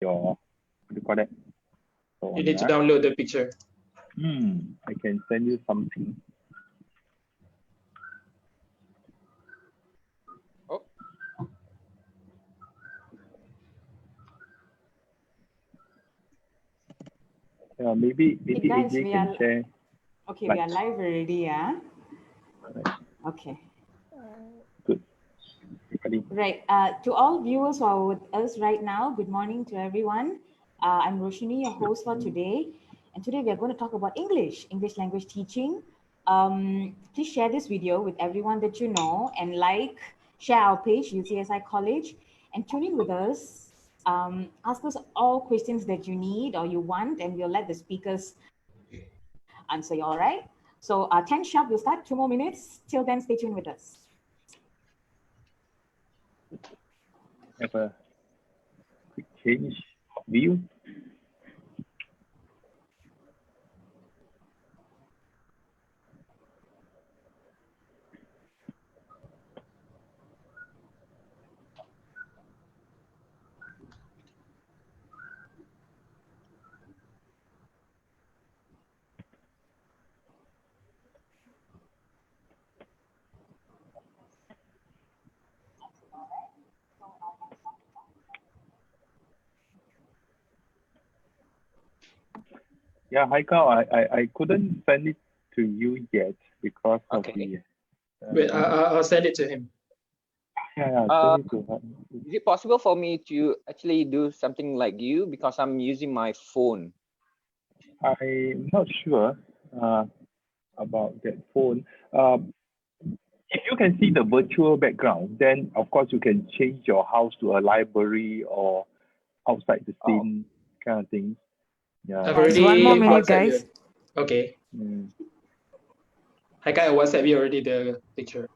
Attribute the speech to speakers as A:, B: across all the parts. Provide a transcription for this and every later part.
A: your, what do you call that?
B: You need to download the picture.
A: I can send you something.
C: Oh.
A: Yeah, maybe
D: guys,
A: AJ can share.
D: Okay, we are live already, yeah?
A: Right.
D: Okay.
A: Good. Everybody.
D: Right. To all viewers who are with us right now, good morning to everyone. I'm Roshini, your host for today. And today we are going to talk about English language teaching. Please share this video with everyone that you know and share our page, UCSI College, and tune in with us. Ask us all questions that you need or you want, and we'll let the speakers answer you, all right? So 10 sharp, we'll start 2 more minutes. Till then, stay tuned with us.
A: Have a quick change of view. Yeah, Haikal, I couldn't send it to you yet because of the.
B: Wait, I'll send it to him.
A: Yeah, send it to her.
C: Is it possible for me to actually do something like you, because I'm using my phone?
A: I'm not sure about that phone. If you can see the virtual background, then of course you can change your house to a library or outside the scene kind of things. Yeah.
B: I've already
D: 1 more minute,
B: WhatsApp
D: guys.
B: you. Okay. I got WhatsApp you already the picture.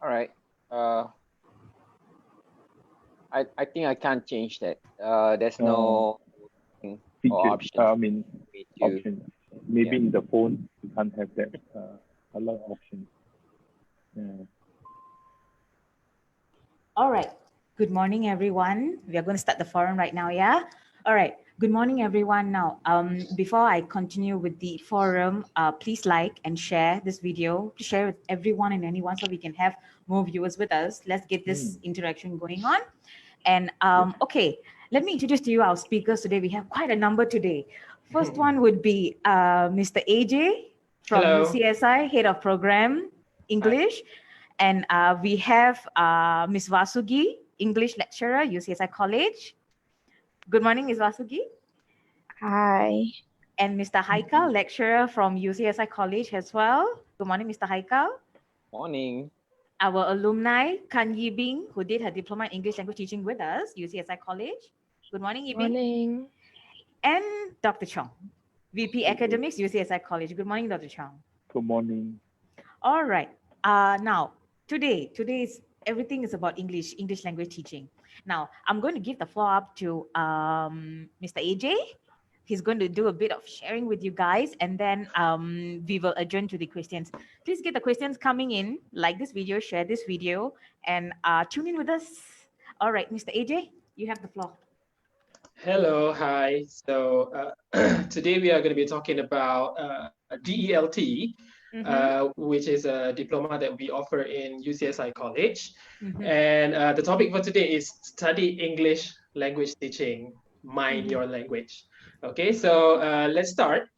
C: All right. I think I can't change that. There's no
A: feature.
C: option.
A: I mean, option. Maybe in the phone you can't have that. A lot of options. Yeah.
D: All right. Good morning, everyone. We are going to start the forum right now, yeah? All right. Good morning, everyone. Now, before I continue with the forum, please like and share this video. Please share with everyone and anyone so we can have more viewers with us. Let's get this interaction going on. And okay, let me introduce to you our speakers today. We have quite a number today. First one would be Mr. AJ from UCSI, Head of Program English. And we have Ms. Vasugi, English Lecturer, UCSI College. Good morning, Ms. Vasugi.
E: Hi.
D: And Mr. Haikal, Lecturer from UCSI College as well. Good morning, Mr. Haikal.
C: Morning.
D: Our alumni, Kan Yibing, who did her diploma in English language teaching with us, UCSI College. Good morning, Yibing.
E: Morning.
D: And Dr. Chong, VP Academics, UCSI College. Good morning, Dr. Chong.
A: Good morning.
D: All right. Now, today is everything is about English language teaching. Now, I'm going to give the floor up to Mr. AJ. He's going to do a bit of sharing with you guys, and then we will adjourn to the questions. Please get the questions coming in, like this video, share this video, and tune in with us. All right, Mr. AJ, you have the floor.
B: Hello, hi. So today we are going to be talking about DELT, which is a diploma that we offer in UCSI College. And the topic for today is Study English Language Teaching, Mind Your Language. Okay, so let's start.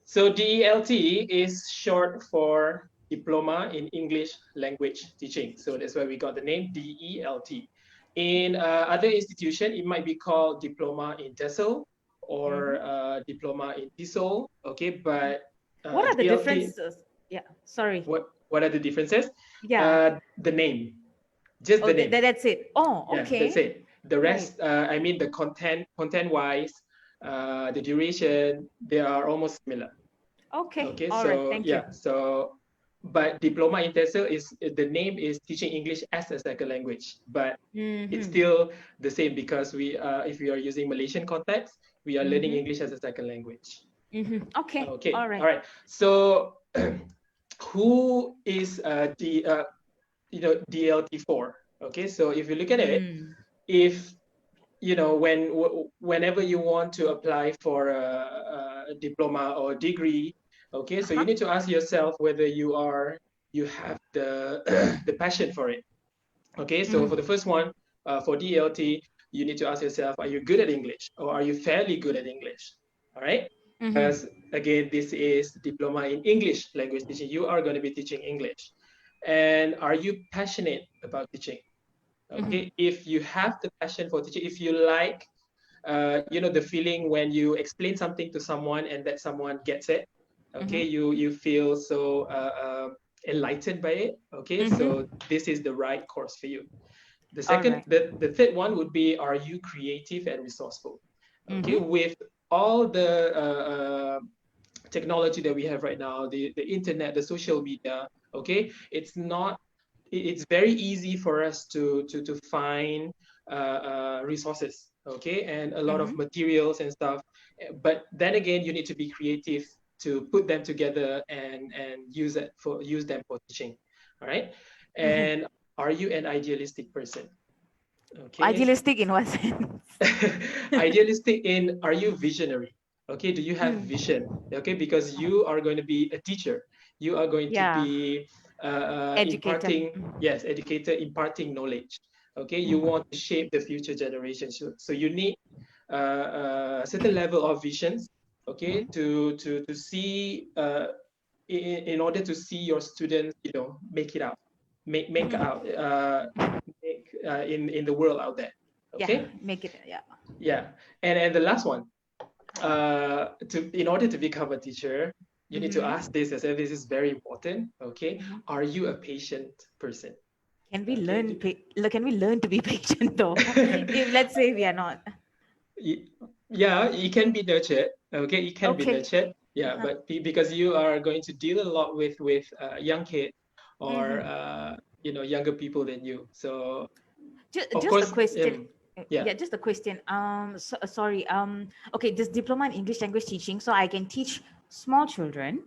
B: So DELT is short for Diploma in English Language Teaching. So that's why we got the name DELT. In other institutions, it might be called Diploma in TESOL or Diploma in TESOL. Okay, but
D: what are the differences? Yeah, sorry.
B: What are the differences?
D: Yeah.
B: The name, just the name.
D: That's it. Oh, okay.
B: Yeah, that's it. The rest, I mean, the content-wise, the duration, they are almost similar.
D: Okay.
B: Okay.
D: All
B: so
D: right. Thank you.
B: So. But Diploma in TESOL is the name is Teaching English as a Second Language, but it's still the same because we if we are using Malaysian context, we are learning English as a second language.
D: Okay.
B: Okay.
D: All right.
B: All right. So who is DLT for? Okay. So if you look at it, if you know, whenever you want to apply for a diploma or degree, okay, so you need to ask yourself whether you have the the passion for it. Okay, so for the first one, for DLT, you need to ask yourself, are you good at English or are you fairly good at English? All right, because again, this is diploma in English language teaching. You are going to be teaching English, and are you passionate about teaching? Okay, if you have the passion for teaching, if you like, you know, the feeling when you explain something to someone and that someone gets it, okay, you feel so enlightened by it. Okay, so this is the right course for you. The second, the third one would be, are you creative and resourceful? Okay, with all the technology that we have right now, the internet, the social media, okay, it's very easy for us to find resources, okay, and a lot of materials and stuff. But then again, you need to be creative to put them together and use them for teaching. All right, and are you an idealistic person? Okay.
D: Idealistic in what sense?
B: Idealistic in, are you visionary? Okay, do you have vision? Okay, because you are going to be a teacher. You are going to be
D: educator.
B: educator, imparting knowledge. Okay, you want to shape the future generation. So you need a certain level of visions. Okay, to see in order to see your students, you know, make it out, make out in the world out there. Okay,
D: make it
B: and the last one, in order to become a teacher, you need to ask this, as if this is very important. Okay, are you a patient person?
D: Can we learn to be patient though? If let's say we are not.
B: Yeah, it can be nurtured. Okay, it can be nurtured. Yeah, but because you are going to deal a lot with young kids or you know, younger people than you. So
D: just
B: course,
D: a question.
B: Yeah,
D: just a question. Sorry. Okay, this diploma in English language teaching, so I can teach small children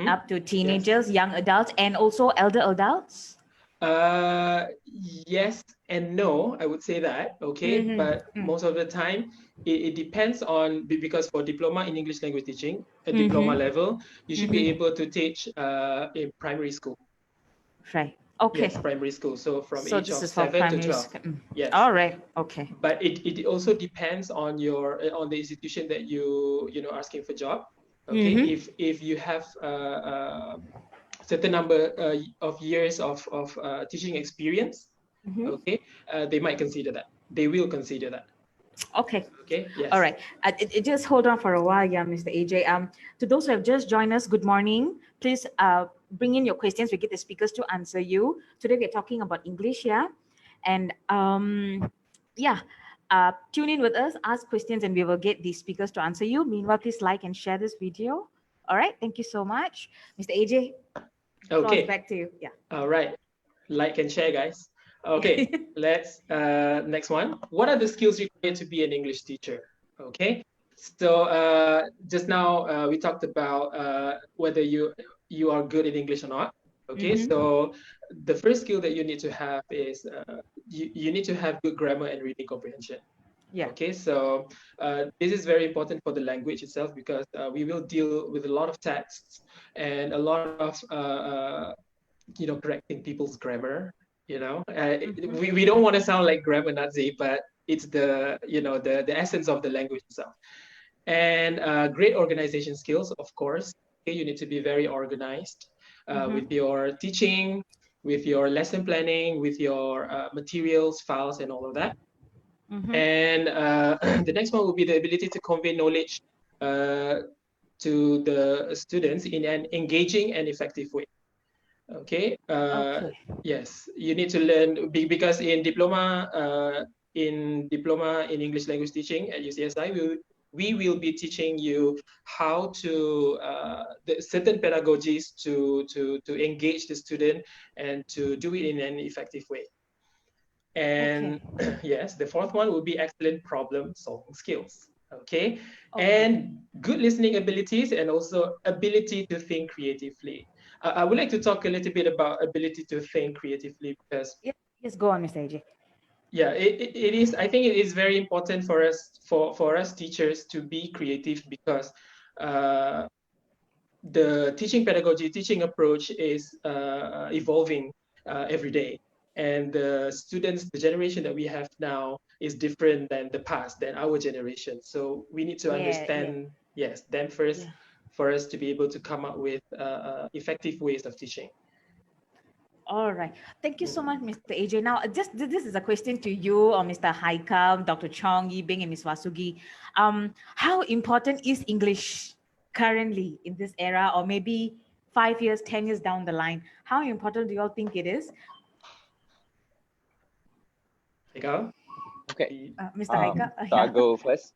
D: up to teenagers, young adults, and also elder adults.
B: Yes and no, I would say that. Okay, but most of the time it depends on, because for diploma in English language teaching, a diploma level, you should be able to teach in primary school.
D: Right. Okay.
B: Yes, primary school. So from age of
D: is
B: 7 to 12. Yes.
D: All right. Okay.
B: But it also depends on on the institution that you know, asking for job. Okay. If you have certain number of years of teaching experience, okay, they might consider that. They will consider that.
D: Okay.
B: Okay. Yes.
D: All right. Just hold on for a while, Mr. AJ. To those who have just joined us, good morning. Please bring in your questions. We get the speakers to answer you. Today we're talking about English, and tune in with us, ask questions, and we will get the speakers to answer you. Meanwhile, please like and share this video. All right. Thank you so much, Mr. AJ.
B: Okay.
D: Back to you. Yeah.
B: All right. Like and share, guys. Okay, let's next one. What are the skills required to be an English teacher? Okay, so just now we talked about whether you are good in English or not. Okay, so the first skill that you need to have is you need to have good grammar and reading comprehension.
D: Yeah.
B: Okay, so this is very important for the language itself, because we will deal with a lot of texts and a lot of you know, correcting people's grammar. You know, we don't want to sound like grammar Nazi, but it's the, you know, the essence of the language itself. And great organization skills, of course. Okay, you need to be very organized with your teaching, with your lesson planning, with your materials, files, and all of that. And the next one would be the ability to convey knowledge to the students in an engaging and effective way. Okay. Yes, you need to learn, because in diploma in English language teaching at UCSI, we will be teaching you how to the certain pedagogies to engage the student and to do it in an effective way. And yes, the fourth one would be excellent problem solving skills. Okay, and good listening abilities, and also ability to think creatively. I would like to talk a little bit about ability to think creatively, because
D: yes, go on, Mr. AJ.
B: Yeah, it is. I think it is very important for us teachers to be creative, because the teaching pedagogy, teaching approach is evolving every day. And the students, the generation that we have now is different than the past, than our generation. So we need to understand, yes, them first, for us to be able to come up with effective ways of teaching.
D: All right. Thank you so much, Mr. AJ. Now, just this is a question to you or Mr. Haikal, Dr. Chong, Yi Bing, and Ms. Wasugi. How important is English currently in this era, or maybe 5 years, 10 years down the line? How important do you all think it is?
B: Haikal?
C: Okay.
D: Mr. Haikal?
C: So I'll go first.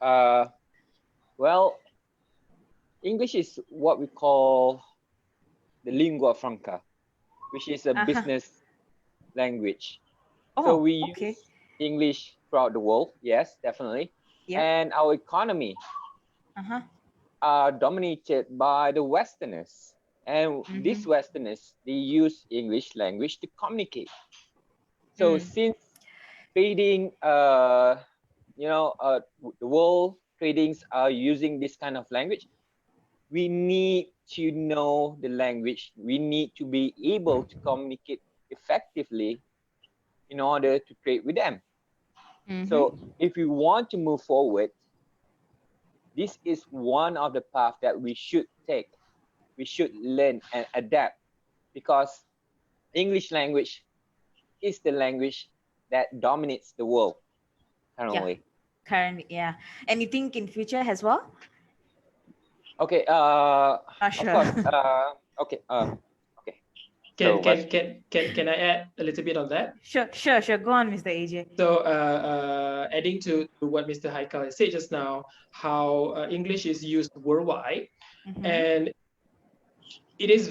C: Well, English is what we call the lingua franca, which is a business language. So we use English throughout the world, yes, definitely. And our economy are dominated by the Westerners. And these Westerners, they use English language to communicate. So since trading, the world tradings are using this kind of language, we need to know the language. We need to be able to communicate effectively in order to trade with them. So if we want to move forward, this is one of the paths that we should take. We should learn and adapt, because English language is the language that dominates the world currently.
D: Currently, yeah. And you think in future as well?
C: Okay.
D: Sure.
C: Of course. Okay. Okay.
B: Can I add a little bit on that?
D: Sure. Go on, Mr. AJ.
B: So adding to what Mr. Haikal said just now, how English is used worldwide, and it is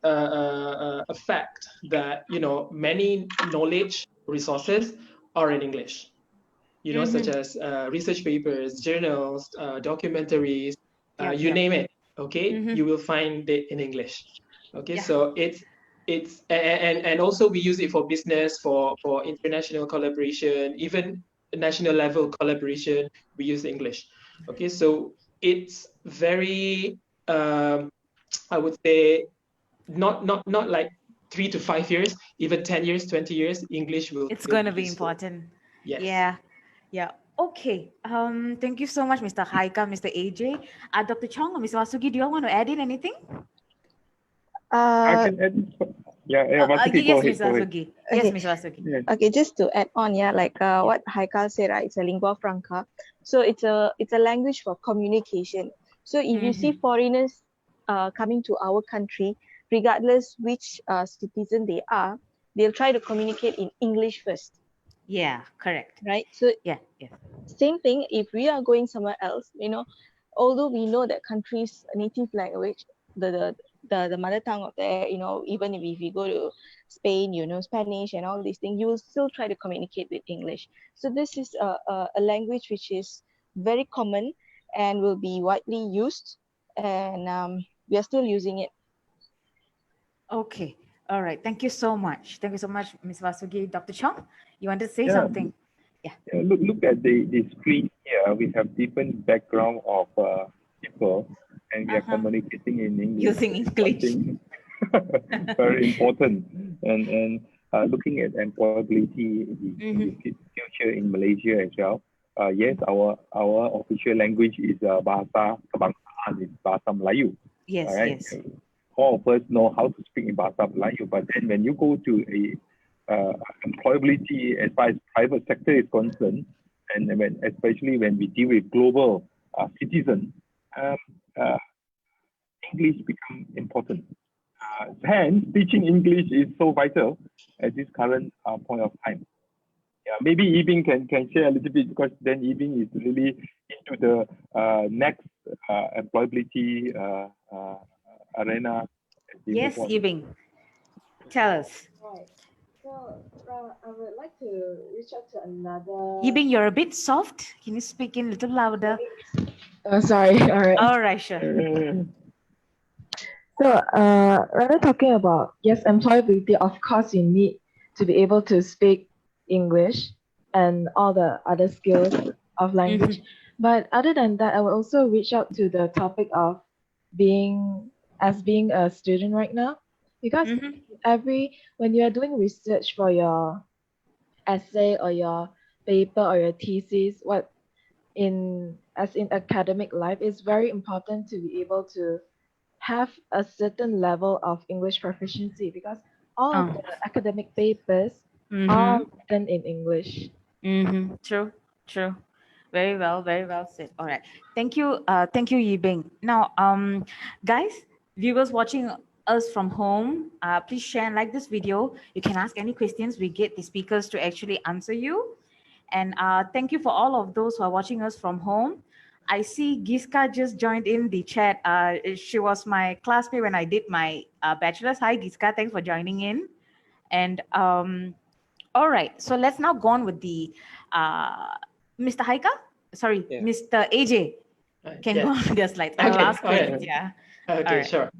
B: a fact that many knowledge resources are in English. Such as research papers, journals, documentaries, you name it. Okay, you will find it in English. Okay, so it's and also we use it for business, for international collaboration, even national level collaboration. We use English. Okay, so it's very I would say not like 3 to 5 years, even 10 years, 20 years, English will.
D: It's going to be important.
B: Yes.
D: Yeah. Okay. Thank you so much, Mr. Haika, Mr. AJ. Dr. Chong or Ms. Wasugi, do you all want to add in anything?
A: I can add. Wasugi,
D: yes,
A: go
D: Ms.
A: ahead.
D: Wasugi. Yes, Ms. Wasugi.
E: Yeah. Okay, just to add on, what Haikal said, right? It's a lingua franca. So it's a language for communication. So if you see foreigners coming to our country, regardless which citizen they are, they'll try to communicate in English first.
D: Yeah, correct.
E: Right. So same thing if we are going somewhere else, although we know that country's native language, the mother tongue of there, even if you go to Spain, Spanish and all these things, you will still try to communicate with English. So this is a language which is very common and will be widely used, and we are still using it.
D: Okay. All right. Thank you so much. Thank you so much, Ms. Wasugi. Dr. Chong, you want to say something?
A: Look at the screen here. We have different background of people, and we are communicating in English.
D: Using English.
A: Very important. And looking at employability in the future in Malaysia as well. Yes, our official language is Bahasa Kebangsaan, it's Bahasa Melayu.
D: Yes,
A: right?
D: yes.
A: All of us know how to speak in Bahasa Melayu, but then when you go to a employability as far as private sector is concerned, and especially when we deal with global citizens, English becomes important. Hence, teaching English is so vital at this current point of time. Yeah, maybe Yibing can share a little bit, because then Yibing is really into the next employability arena.
D: Yes, Yibing, tell us.
F: Right. So I would like to reach out to another.
D: Yibing, you're a bit soft. Can you speak in a little louder?
F: Sorry. All right.
D: All right, sure.
F: So rather talking about, yes, employability, of course, you need to be able to speak English and all the other skills of language. But other than that, I will also reach out to the topic of being a student right now, because when you are doing research for your essay or your paper or your thesis, in academic life, it's very important to be able to have a certain level of English proficiency, because all of the academic papers are written in English.
D: True, true. Very well said. All right. Thank you, Yi Bing. Now, guys, viewers watching us from home, please share and like this video. You can ask any questions. We get the speakers to actually answer you. And thank you for all of those who are watching us from home. I see Giska just joined in the chat. She was my classmate when I did my bachelor's. Hi, Giska. Thanks for joining in. And all right. So let's now go on with the Mr. Haika. Sorry, Mr. AJ. Can go on with the slides. I'll ask questions. Yeah.
B: Okay, sure.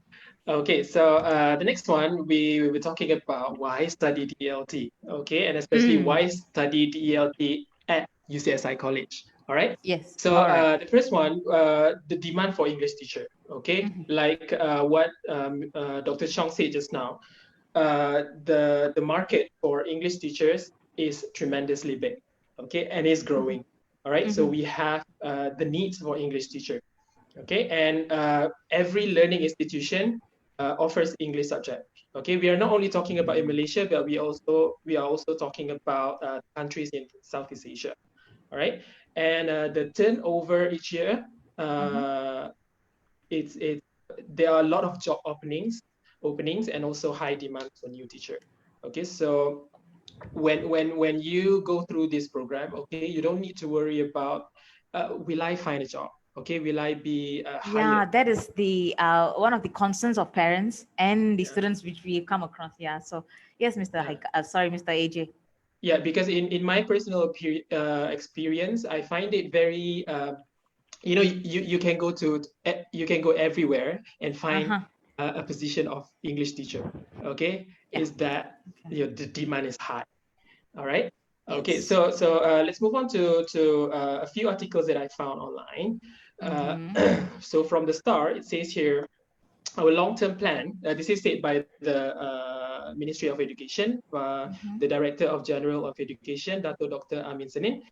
B: Okay, so the next one, we were talking about why study DELT, okay, and especially why study DELT at UCSI College, all right?
D: Yes.
B: So the first one, the demand for English teacher, okay? Like what Dr. Chong said just now, the market for English teachers is tremendously big, okay, and is growing, all right? So we have the needs for English teacher, okay, and every learning institution offers English subject. Okay, we are not only talking about in Malaysia, but we are also talking about countries in Southeast Asia. All right, and the turnover each year, there are a lot of job openings, and also high demand for new teacher. Okay, so when you go through this program, okay, you don't need to worry about will I find a job? Okay, will I be hired?
D: Yeah, that is the one of the concerns of parents and the students which we come across. Yeah, so yes, Mr. Haika, sorry, Mr. AJ.
B: Yeah, because in my personal experience, I find it very you know, you can go everywhere and find a position of English teacher. Okay, is that the demand is high. All right. Okay, so let's move on to a few articles that I found online. So from the start, it says here, our long-term plan. This is said by the Ministry of Education, the Director of General of Education, Dr. Amin Senin.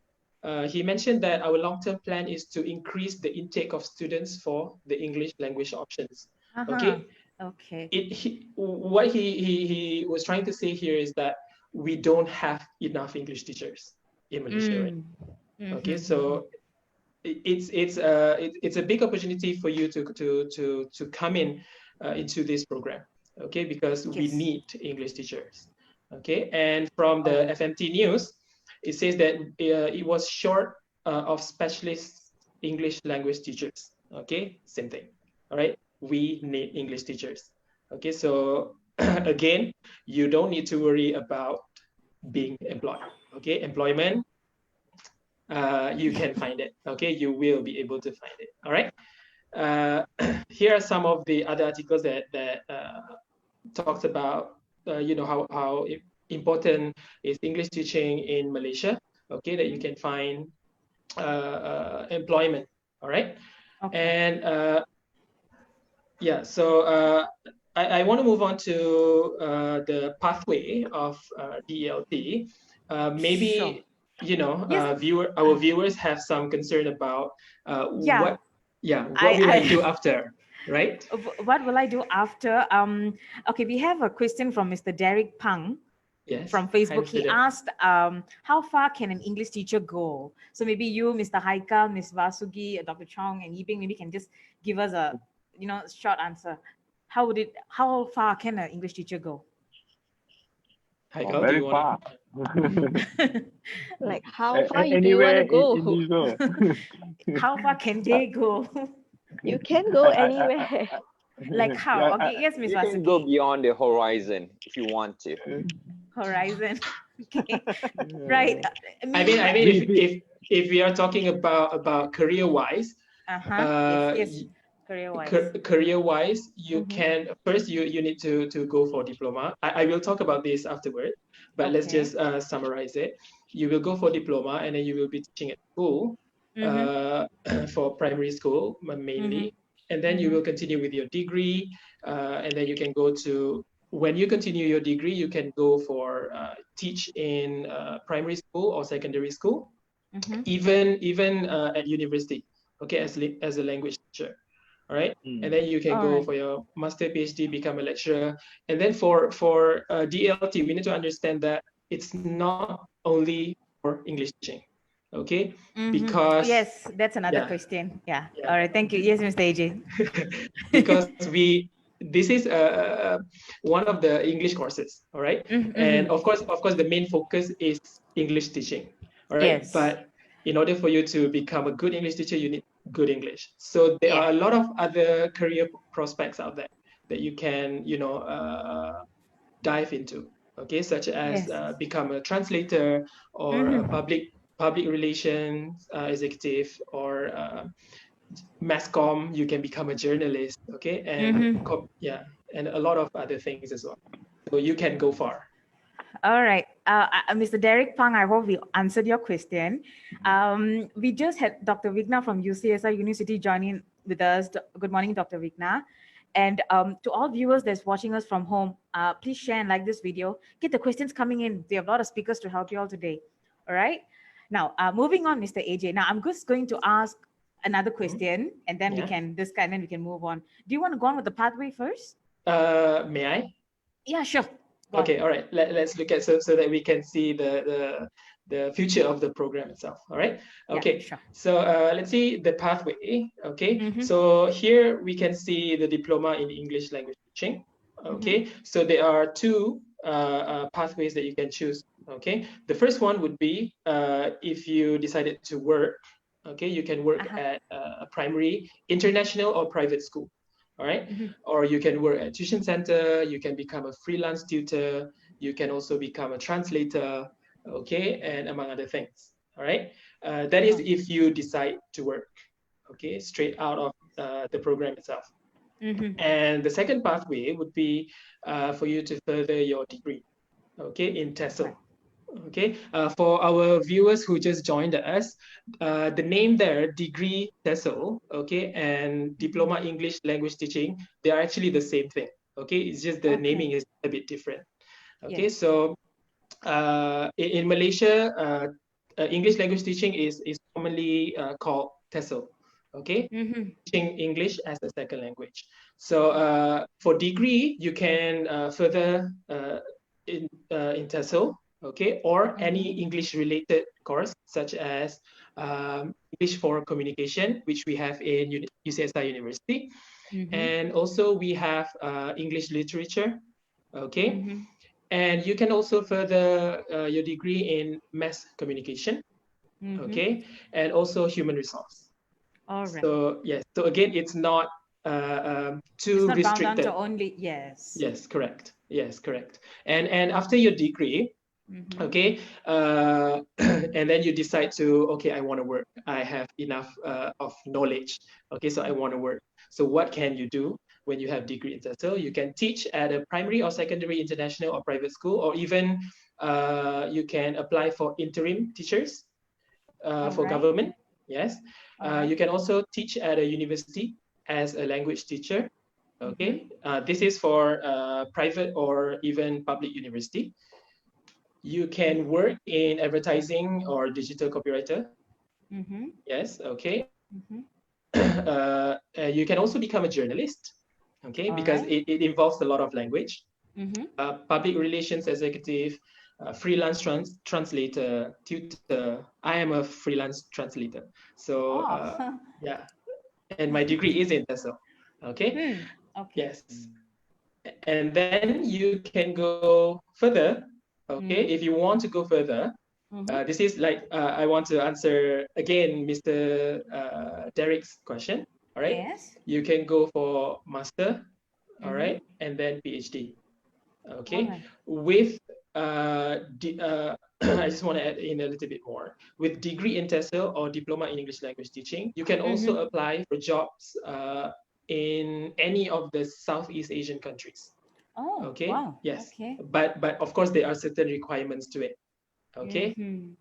B: He mentioned that our long-term plan is to increase the intake of students for the English language options. Okay.
D: Okay.
B: What he was trying to say here is that we don't have enough English teachers in Malaysia, right? Okay, so it's a big opportunity for you to come in into this program, okay, because we need English teachers. Okay, and from the FMT news, it says that it was short of specialist English language teachers. Okay, same thing. All right, we need English teachers. Okay, so again, you don't need to worry about being employed. Okay, employment, you can find it. Okay, you will be able to find it. All right. Here are some of the other articles that talks about you know, how important is English teaching in Malaysia. Okay, that you can find employment. All right. And yeah, so I want to move on to the pathway of DELT. Maybe you know, our viewers have some concern about what will I do after, right?
D: What will I do after? Okay, we have a question from Mr. Derek Pang.
B: Yes,
D: from Facebook. He asked, how far can an English teacher go? So maybe you, Mr. Haika, Ms. Vasugi, Dr. Chong, and Yibing, maybe can just give us a, you know, short answer. How far can an English teacher go?
B: Haika,
A: very far.
E: Like how far do you want to go?
D: How far can they go?
E: You can go anywhere.
D: Like how? Okay, yes, Ms. Vasugi.
C: You can go beyond the horizon if you want to.
D: Horizon. Okay. Right.
B: I mean, if we are talking about career-wise,
D: yes.
B: career-wise, you can first you need to go for diploma. I will talk about this afterward, but let's just summarize it. You will go for diploma, and then you will be teaching at school for primary school mainly, and then you will continue with your degree, and then you can go to. When you continue your degree, you can go for teach in primary school or secondary school, even at university. Okay, as a language teacher. All right, and then you can go for your master PhD, become a lecturer, and then for DLT, we need to understand that it's not only for English teaching, okay? Because
D: yes, that's another question. Yeah. All right, thank you. Yes, Mr. AJ.
B: Because this is one of the English courses, all right? And of course, the main focus is English teaching, all right?
D: Yes.
B: But in order for you to become a good English teacher, you need good English. So there are a lot of other career prospects out there that you can, dive into, okay? Such as become a translator or a public relations executive, or mass comm. You can become a journalist, okay? And and a lot of other things as well. So you can go far.
D: All right, Mr. Derek Pang, I hope we answered your question. We just had Dr. Vigna from UCSI University joining with us. Good morning, Dr. Vigna. And to all viewers that's watching us from home, please share and like this video. Get the questions coming in. We have a lot of speakers to help you all today. All right. Now, moving on, Mr. AJ. Now, I'm just going to ask another question, and then we can and then we can move on. Do you want to go on with the pathway first?
B: May I?
D: Yeah, sure.
B: Okay, all right. Let's look at so that we can see the future of the program itself. All right. Okay.
D: Yeah, sure.
B: So let's see the pathway. Okay. So here we can see the diploma in English language teaching. Okay. So there are two pathways that you can choose. Okay. The first one would be if you decided to work. Okay, you can work at a primary, international, or private school. All right, or you can work at tuition center. You can become a freelance tutor. You can also become a translator. Okay, and among other things. All right, that is if you decide to work. Okay, straight out of the program itself. And the second pathway would be for you to further your degree. Okay, in TESOL. Okay, for our viewers who just joined us, the name there, degree TESOL, okay, and diploma English language teaching, they are actually the same thing. Okay, it's just the naming is a bit different. Okay, so in Malaysia, English language teaching is commonly called TESOL. Okay, teaching English as a second language. So for degree, you can further in TESOL. Okay, or any English-related course, such as English for Communication, which we have in UCSI University, and also we have English Literature. Okay, and you can also further your degree in Mass Communication. Okay, and also Human Resource.
D: All right.
B: So yes, so again, it's not too
D: it's not
B: restricted.
D: Bound down to only
B: Yes, correct. Yes, correct. And after your degree. Okay, and then you decide to, okay, I want to work. I have enough of knowledge. Okay, so I want to work. So what can you do when you have degree in TESOL? You can teach at a primary or secondary, international or private school, or even you can apply for interim teachers for government. Yes, you can also teach at a university as a language teacher. Okay, this is for private or even public university. You can work in advertising or digital copywriter. Yes, okay. You can also become a journalist, okay, because it involves a lot of language. Public relations executive, freelance translator, tutor. I am a freelance translator. So yeah, and my degree is in TESOL. Okay. Yes. And then you can go further. Okay, if you want to go further, this is like, I want to answer again Mr. Derek's question. All right,
D: yes.
B: You can go for master, all right, and then PhD. Okay, with I just want to add in a little bit more. With degree in TESOL or diploma in English language teaching, you can also apply for jobs in any of the Southeast Asian countries.
D: Oh,
B: Okay.
D: wow.
B: Yes.
D: Okay.
B: But of course there are certain requirements to it. Okay.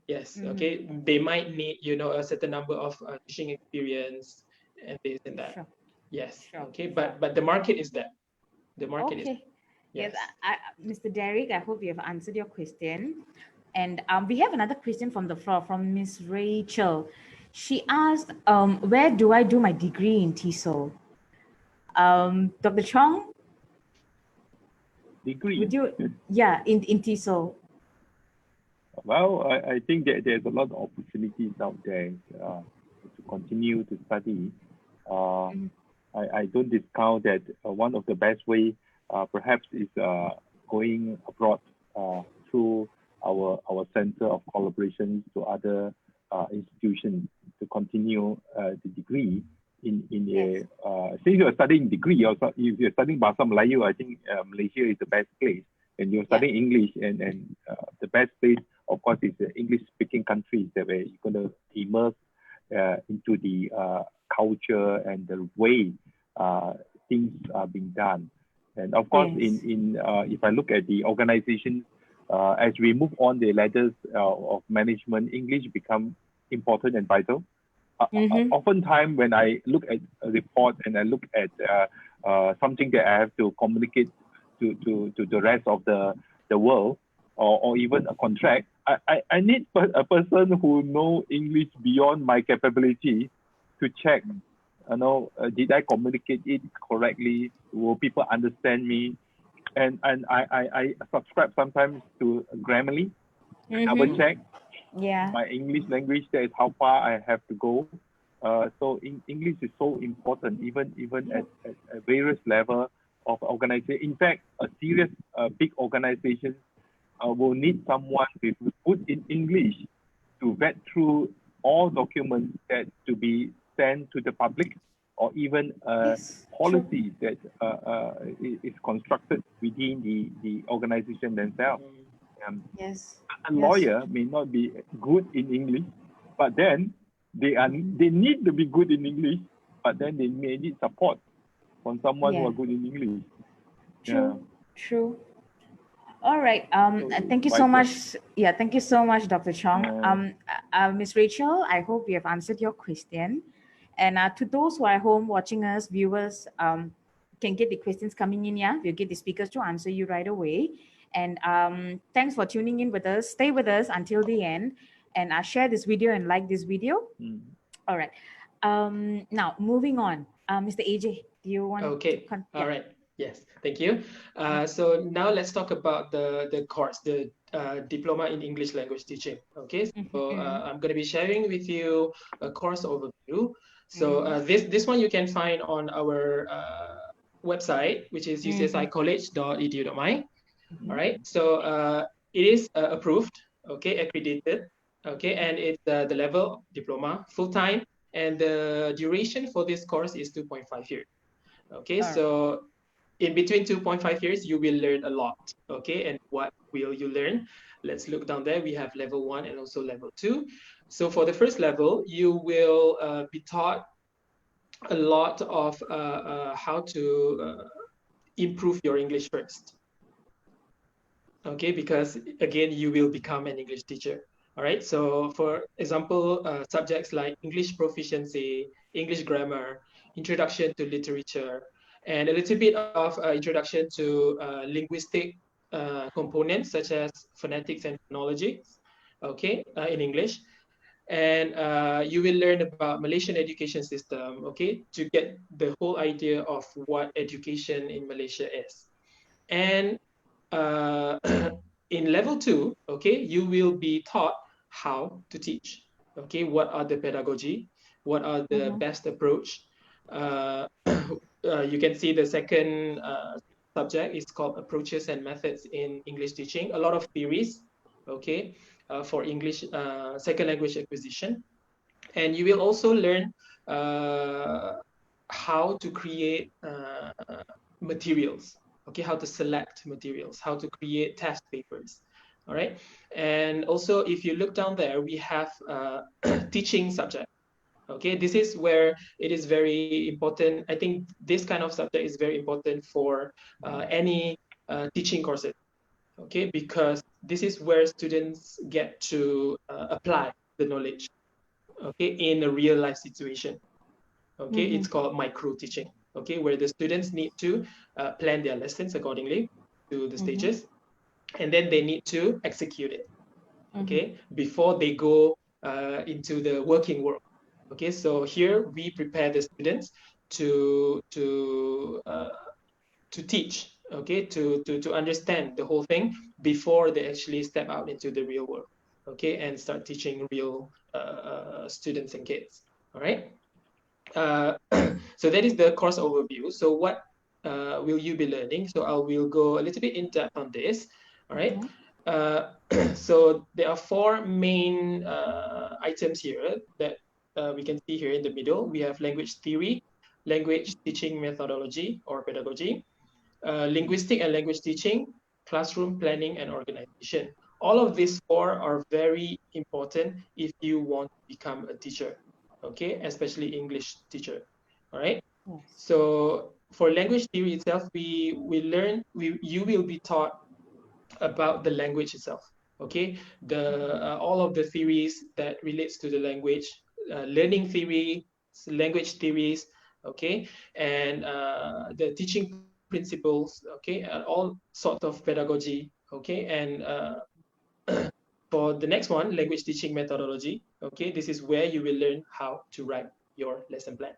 B: Yes. Okay. They might need, you know, a certain number of teaching experience and this and that.
D: Sure.
B: Yes.
D: Sure.
B: Okay. But the market is there. The market is.
D: Okay. Yes,
B: Yes.
D: Mr. Derek, I hope you have answered your question. And we have another question from the floor from Miss Rachel. She asked, where do I do my degree in TESOL? Dr. Chong,
A: Degree.
D: would you? Yeah, in TESOL.
A: Well, I think that there's a lot of opportunities out there to continue to study. I don't discount that one of the best way perhaps is going abroad through our center of collaboration to other institutions to continue the degree in
D: Yes.
A: since you're studying degree, also if you're studying Bahasa Melayu, I think Malaysia is the best place. And you're studying English, and the best place, of course, is the English-speaking countries that where you're going to immerse into the culture and the way things are being done. And of course,
D: Yes.
A: if I look at the organization, as we move on the ladders of management, English become important and vital. Oftentimes, when I look at a report and I look at something that I have to communicate to the rest of the world, or even a contract, I need a person who know English beyond my capability to check, did I communicate it correctly? Will people understand me? And I subscribe sometimes to Grammarly, double check
D: Yeah.
A: my English language. That is how far I have to go. So English is so important, even at various level of organization. In fact, a serious big organization will need someone with good in English to vet through all documents that to be sent to the public, or even
D: Yes,
A: policy that is constructed within the organization themselves.
D: Yes.
A: A lawyer may not be good in English, but then they need to be good in English, but then they may need support from someone who are good in English.
D: True. True. All right.
A: So
D: thank you so much. Yeah, thank you so much, Dr. Chong. Ms. Rachel, I hope we have answered your question. And to those who are home watching us, viewers, can get the questions coming in. Yeah, we'll get the speakers to answer you right away. And thanks for tuning in with us. Stay with us until the end, and share this video and like this video. All right. Now moving on, Mr. AJ, do you want
B: to? All right. Yes, thank you. So now let's talk about the course, the Diploma in English Language Teaching. Okay, so I'm going to be sharing with you a course overview. So this one you can find on our website, which is ucsicollege.edu.my. All right, so it is approved, okay, accredited, okay, and it's the level diploma, full-time, and the duration for this course is 2.5 years. Okay, so in between 2.5 years, you will learn a lot. Okay, and what will you learn? Let's look down there. We have level 1 and also level 2. So for the first level, you will be taught a lot of how to improve your English first. Okay, because again, you will become an English teacher. All right, so for example, subjects like English proficiency, English grammar, introduction to literature, and a little bit of introduction to linguistic components such as phonetics and phonology, okay, in English. And you will learn about Malaysian education system, okay, to get the whole idea of what education in Malaysia is. And in level 2, okay, you will be taught how to teach, okay, what are the pedagogy, what are the best approach. You can see the second subject is called approaches and methods in English teaching. A lot of theories, okay, for English second language acquisition. And you will also learn how to create materials, okay, how to select materials, how to create test papers. All right. And also, if you look down there, we have teaching subject. Okay, this is where it is very important. I think this kind of subject is very important for any teaching courses. Okay, because this is where students get to apply the knowledge. Okay, in a real life situation. Okay, it's called micro teaching. Okay, where the students need to plan their lessons accordingly to the stages, and then they need to execute it. Okay, before they go into the working world. Okay, so here we prepare the students to teach. Okay, to understand the whole thing before they actually step out into the real world. Okay, and start teaching real students and kids. All right. So that is the course overview. So what will you be learning? So I will go a little bit in depth on this. All right. So there are four main items here that we can see here in the middle. We have language theory, language teaching methodology or pedagogy, linguistic and language teaching, classroom planning and organization. All of these four are very important if you want to become a teacher, okay, especially English teacher. All right.
D: Yes.
B: So for language theory itself, you will be taught about the language itself. Okay, all of the theories that relates to the language, learning theory, language theories, okay, and the teaching principles, okay, all sorts of pedagogy, okay, and for the next one, language teaching methodology, okay, this is where you will learn how to write your lesson plan.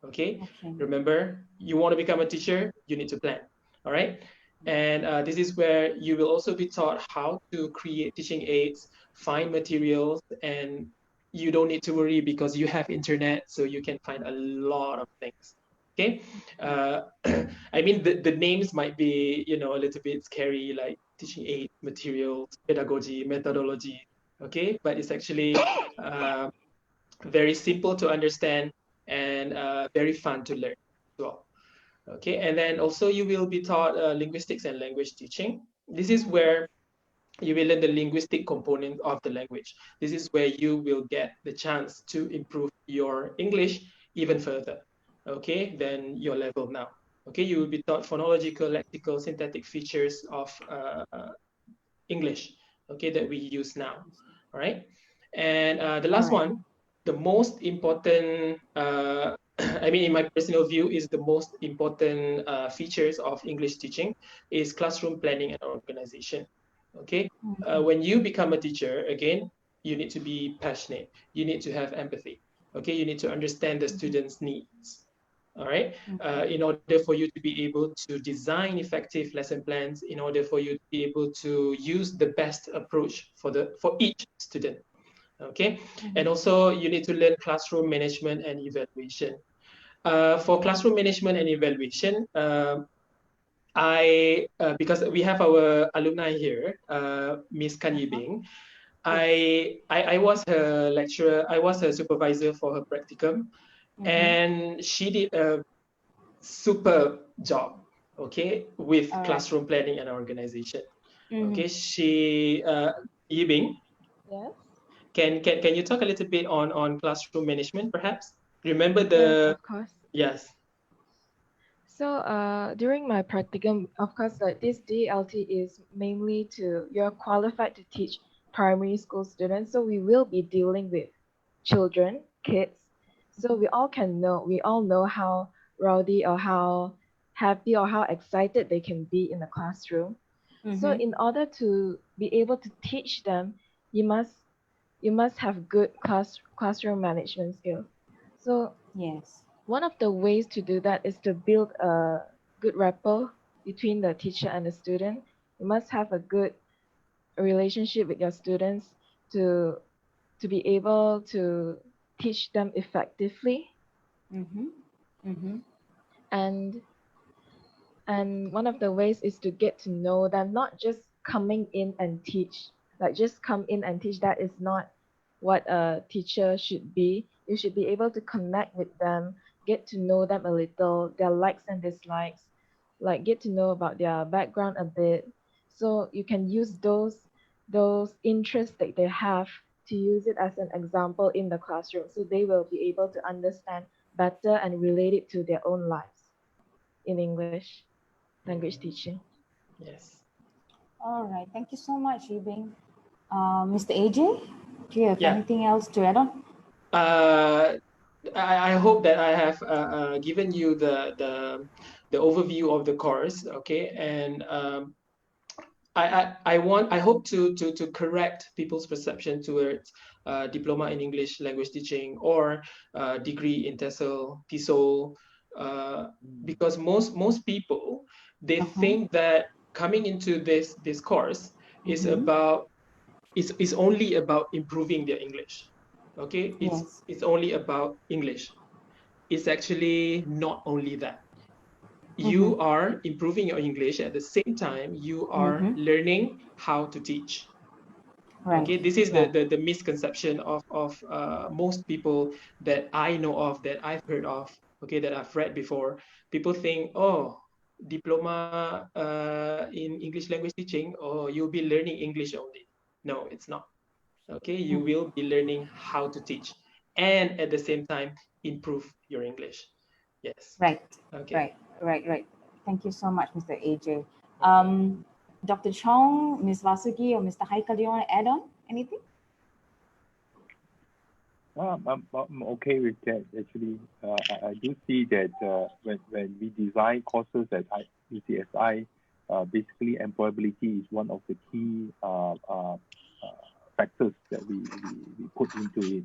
B: Okay, remember, you want to become a teacher, you need to plan. All right. And this is where you will also be taught how to create teaching aids, find materials, and you don't need to worry because you have internet, so you can find a lot of things. Okay. I mean, the names might be, a little bit scary, like teaching aid, materials, pedagogy, methodology. Okay. But it's actually very simple to understand and very fun to learn as well. Okay, and then also you will be taught linguistics and language teaching. This is where you will learn the linguistic component of the language. This is where you will get the chance to improve your English even further, okay, than your level now. Okay, you will be taught phonological, lexical, syntactic features of English, okay, that we use now. All right, and the last one, the most important, I mean, in my personal view, is the most important features of English teaching is classroom planning and organization. Okay, when you become a teacher, again, you need to be passionate. You need to have empathy. Okay, you need to understand the students' needs. All right, in order for you to be able to design effective lesson plans, in order for you to be able to use the best approach for each student. Okay, and also you need to learn classroom management and evaluation. For classroom management and evaluation, because we have our alumni here, Miss Kan Yibing, I was her lecturer, I was her supervisor for her practicum, and she did a super job, okay, with classroom planning and organization. Okay, she Yibing.
F: Yes.
B: Can you talk a little bit on classroom management, perhaps? Remember
F: Yes, of course.
B: Yes.
F: So during my practicum, of course, this DLT is mainly you're qualified to teach primary school students. So we will be dealing with children, kids. So we all know how rowdy or how happy or how excited they can be in the classroom. So in order to be able to teach them, you must have good classroom management skills. So
D: Yes.
F: one of the ways to do that is to build a good rapport between the teacher and the student. You must have a good relationship with your students to be able to teach them effectively. And one of the ways is to get to know them, not just coming in and teach. Like just come in and teach, that is not what a teacher should be. You should be able to connect with them, get to know them a little, their likes and dislikes, like get to know about their background a bit. So you can use those interests that they have to use it as an example in the classroom, so they will be able to understand better and relate it to their own lives in English language teaching.
B: Yes.
D: All right. Thank you so much, Yibing. Mr. AJ, do you have
B: Yeah.
D: anything else to add on?
B: I hope that I have given you the overview of the course, okay? And I hope to correct people's perception towards diploma in English language teaching or degree in TESOL, because most people, they think that coming into this course is only about improving their English. Okay,
D: Yes.
B: it's only about English. It's actually not only that. You are improving your English, at the same time you are learning how to teach.
D: Right.
B: Okay, this is
D: Right.
B: the misconception of most people that I know of, that I've heard of, okay, that I've read before. People think, oh, diploma in English language teaching, or you'll be learning English only. No, it's not. Okay, you will be learning how to teach, and at the same time improve your English. Yes.
D: Right.
B: Okay.
D: Right. Thank you so much, Mr. AJ. Dr. Chong, Ms. Vasuki, or Mr. Haikal, do you want to add on anything?
A: I'm okay with that. Actually, I do see that when we design courses at UCSI, basically employability is one of the key factors that we put into it.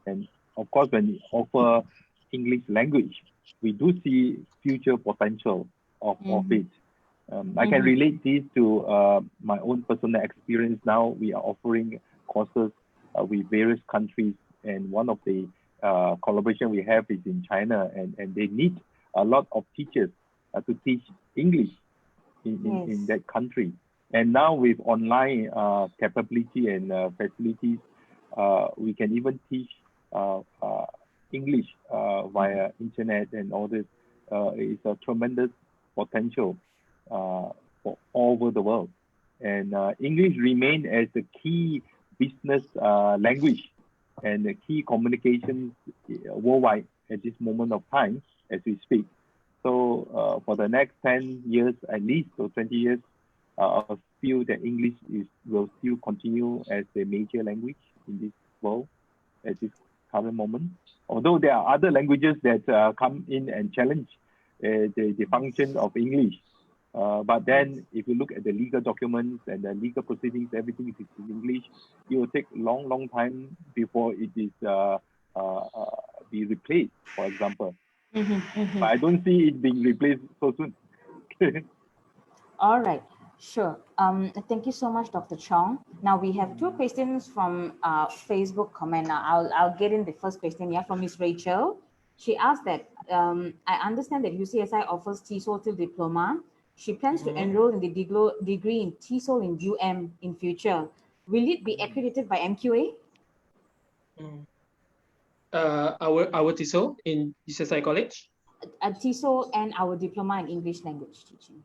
A: And of course, when we offer English language, we do see future potential of it. I can relate this to my own personal experience. Now we are offering courses with various countries, and one of the collaboration we have is in China, and they need a lot of teachers to teach English in that country. And now with online capability and facilities, we can even teach English via internet and all this. It's a tremendous potential for all over the world. And English remain as the key business language and the key communication worldwide at this moment of time as we speak. So for the next 10 years at least, or 20 years, I feel that English will still continue as the major language in this world at this current moment. Although there are other languages that come in and challenge the function of English. But then if you look at the legal documents and the legal proceedings, everything is in English. It will take long time before it is be replaced, for example. But I don't see it being replaced so soon.
D: All right, sure. Thank you so much, Dr. Chong. Now we have two questions from Facebook comment. Now I'll get in the first question here from Miss Rachel. She asked that I understand that UCSI offers TESOL till diploma. She plans to enroll in the degree in TESOL in UM in future. Will it be accredited by MQA?
B: Our TESOL in UCSI College?
D: TESOL and our diploma in English language teaching.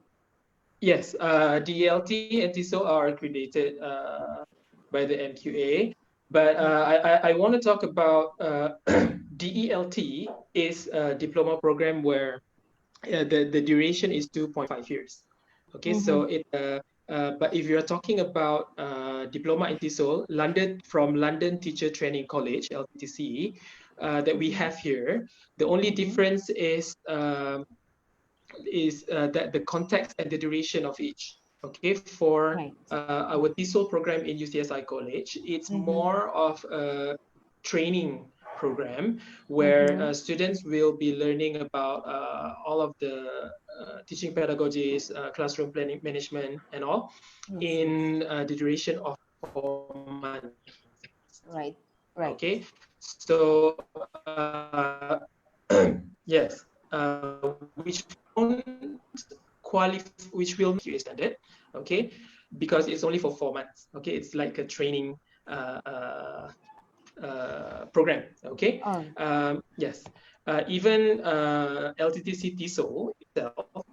B: Yes, DELT and TESOL are accredited by the MQA. But I want to talk about DELT is a diploma program where the duration is 2.5 years. Okay, so it but if you're talking about diploma in TESOL, from London Teacher Training College, LTC, that we have here, the only difference is that the context and the duration of each. Okay, for our TESOL program in UCSI College, it's more of a training program where students will be learning about all of the teaching pedagogies, classroom planning, management, and all in the duration of 4 months.
D: Right.
B: Okay, so yes, which will make you extended, okay, because it's only for 4 months. Okay, it's like a training program. Okay. Yes. Even LTTC TESOL itself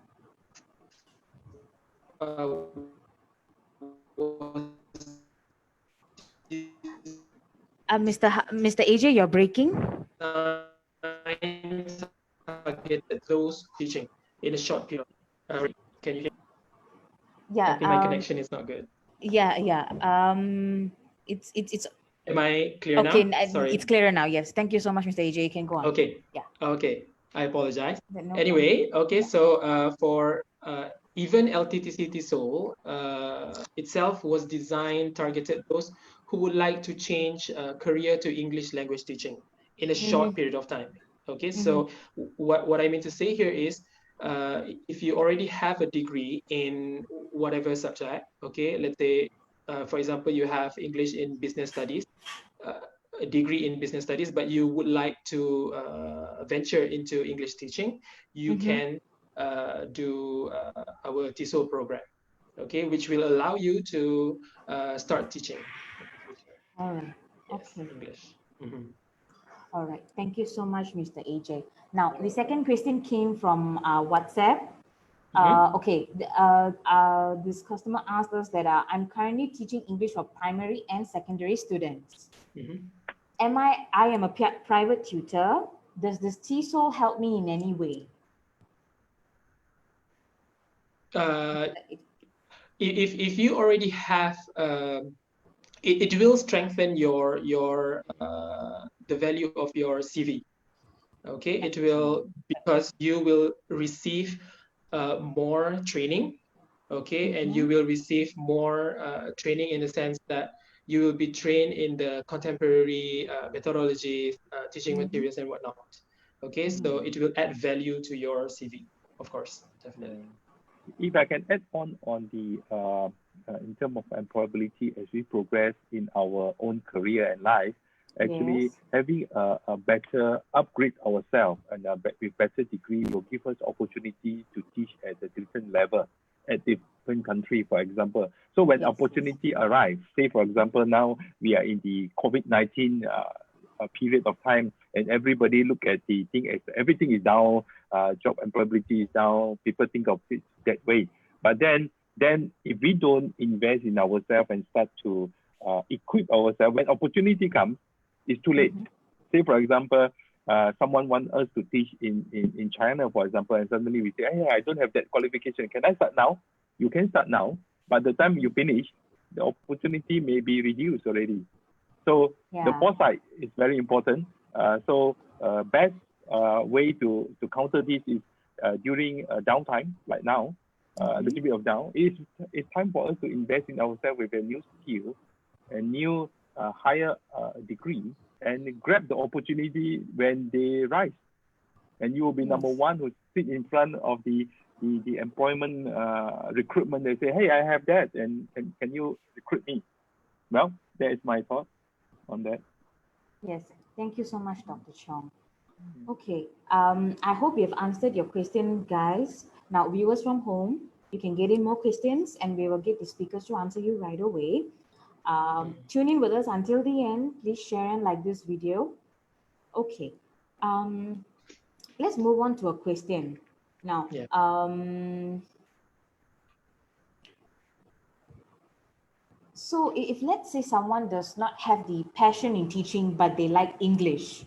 B: was
D: Mr. AJ, you're breaking.
B: Targeted those teaching in a short period. Can you hear?
D: Yeah.
B: I think my connection is not good.
D: Yeah. It's.
B: Am I clear
D: okay,
B: now? Sorry.
D: It's clearer now. Yes. Thank you so much, Mr. AJ. You can go on.
B: Okay.
D: Yeah.
B: Okay. I apologize.
D: No
B: Anyway, okay. So for even LTTC TESOL itself was designed targeted those who would like to change career to English language teaching in a short period of time. Okay. So what I mean to say here is if you already have a degree in whatever subject, okay, let's say, for example, you have English in business studies, a degree in business studies, but you would like to venture into English teaching, you can do our TESOL program, okay, which will allow you to start teaching.
D: All right.
B: Yes,
D: Okay.
B: English.
D: All right. Thank you so much, Mr. AJ. Now, the second question came from WhatsApp. Okay. This customer asked us that I'm currently teaching English for primary and secondary students. I am a private tutor. Does this TESOL help me in any way?
B: If you already have, it will strengthen your the value of your CV. Okay, it will, because you will receive more training. Okay, and you will receive more training in the sense that you will be trained in the contemporary methodologies, teaching materials and whatnot. Okay, so it will add value to your CV, of course, definitely.
A: If I can add on the in terms of employability as we progress in our own career and life, actually having a better upgrade ourselves and with better degree will give us opportunity to teach at a different level at different country, for example. So when opportunity arrives, say for example now we are in the COVID-19 period of time, and everybody look at the thing as everything is down, job employability is down, people think of it that way. But then if we don't invest in ourselves and start to equip ourselves, when opportunity comes, it's too late. Say for example, someone wants us to teach in China, for example, and suddenly we say, hey, I don't have that qualification. Can I start now? You can start now. By the time you finish, the opportunity may be reduced already. So the foresight is very important. Best way to counter this is during downtime, like now, a little bit of down. It's time for us to invest in ourselves with a new skill, a new higher degree, and grab the opportunity when they rise. And you will be number one who sit in front of the employment recruitment. They say, hey, I have that, and can you recruit me? Well, that is my thought on that.
D: Yes, thank you so much, Dr. Chong. Okay, I hope we have answered your question, guys. Now, viewers from home, you can get in more questions and we will get the speakers to answer you right away. Tune in with us until the end. Please share and like this video. Okay, let's move on to a question. Now, so if let's say someone does not have the passion in teaching, but they like English,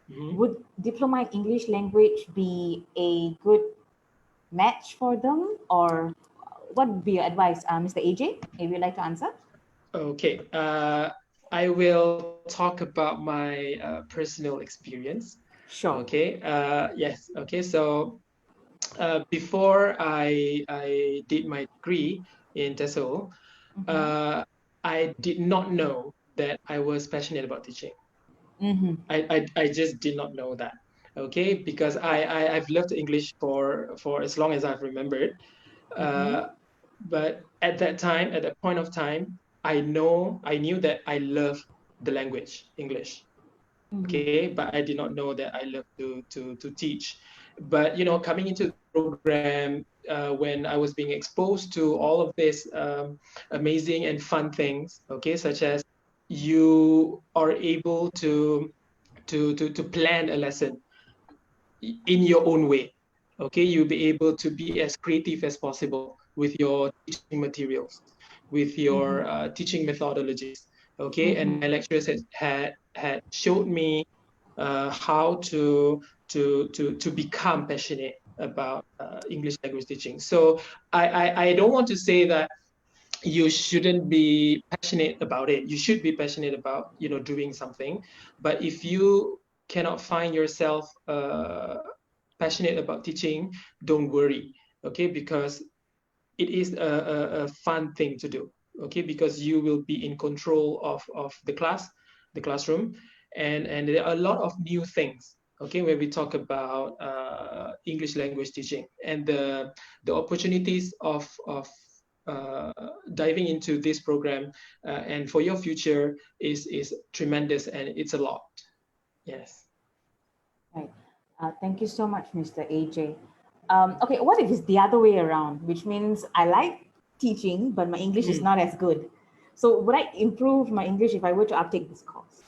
D: would Diploma in English language be a good match for them? Or what would be your advice, Mr. AJ, if you'd like to answer?
B: Okay, I will talk about my personal experience.
D: Sure.
B: Okay, yes, okay, so before I did my degree in TESOL, I did not know that I was passionate about teaching. I just did not know that. Okay, because I've loved English for as long as I've remembered. But at that time, at that point of time, I knew that I love the language English. Okay, but I did not know that I love to teach. But you know, coming into the program, when I was being exposed to all of this amazing and fun things, okay, such as you are able to plan a lesson in your own way. Okay, you'll be able to be as creative as possible with your teaching materials, with your teaching methodologies. Okay, and my lecturers had showed me how to become passionate about English language teaching. So I don't want to say that you shouldn't be passionate about it. You should be passionate about doing something. But if you cannot find yourself passionate about teaching, don't worry, okay? Because it is a fun thing to do, okay? Because you will be in control of the classroom, and there are a lot of new things, okay, when we talk about English language teaching, and the opportunities of diving into this program and for your future is tremendous, and it's a lot. Yes.
D: Right. Thank you so much, Mr. AJ. Okay, what if it's the other way around, which means I like teaching, but my English is not as good. So would I improve my English if I were to uptake this course?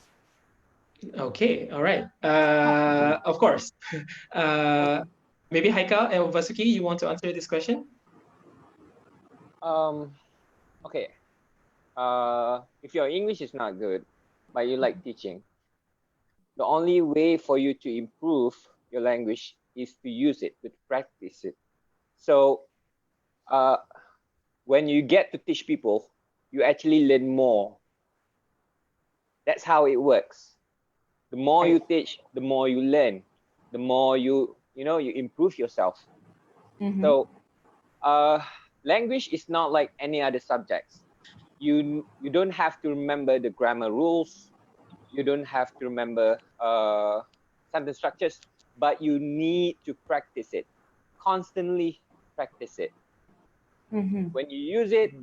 B: Okay, all right. Of course. Maybe Haikal and Vasuki, you want to answer this question?
C: Okay. If your English is not good, but you like teaching, the only way for you to improve your language is to use it, to practice it. So when you get to teach people, you actually learn more. That's how it works. The more you teach, the more you learn, the more you improve yourself. So language is not like any other subjects. You don't have to remember the grammar rules. You don't have to remember sentence structures, but you need to practice it, constantly practice it. When you use it,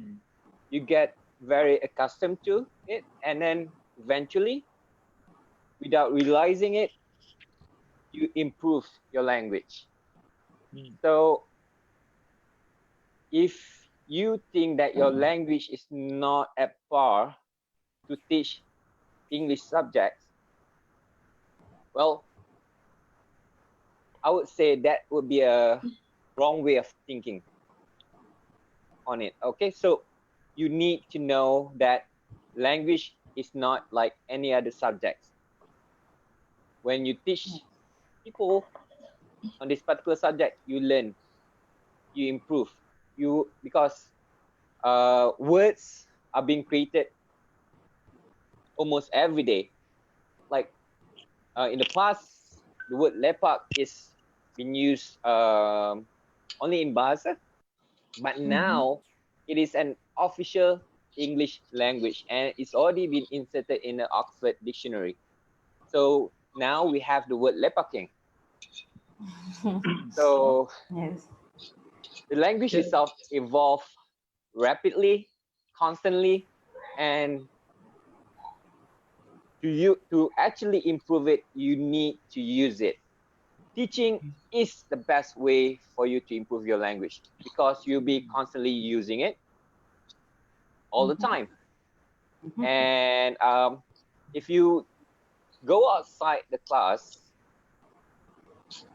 C: you get very accustomed to it, and then eventually, without realizing it, you improve your language. So if you think that your language is not at par to teach English subjects, well, I would say that would be a wrong way of thinking on it. Okay, so you need to know that language is not like any other subjects. When you teach people on this particular subject, you learn, you improve, because words are being created almost every day. Like in the past, the word lepak is being used only in Bahasa, but now it is an official English language, and it's already been inserted in the Oxford Dictionary. So now we have the word lepaking. So the language itself evolves rapidly, constantly, and to actually improve it, you need to use it. Teaching is the best way for you to improve your language, because you'll be constantly using it all the time. And if you go outside the class,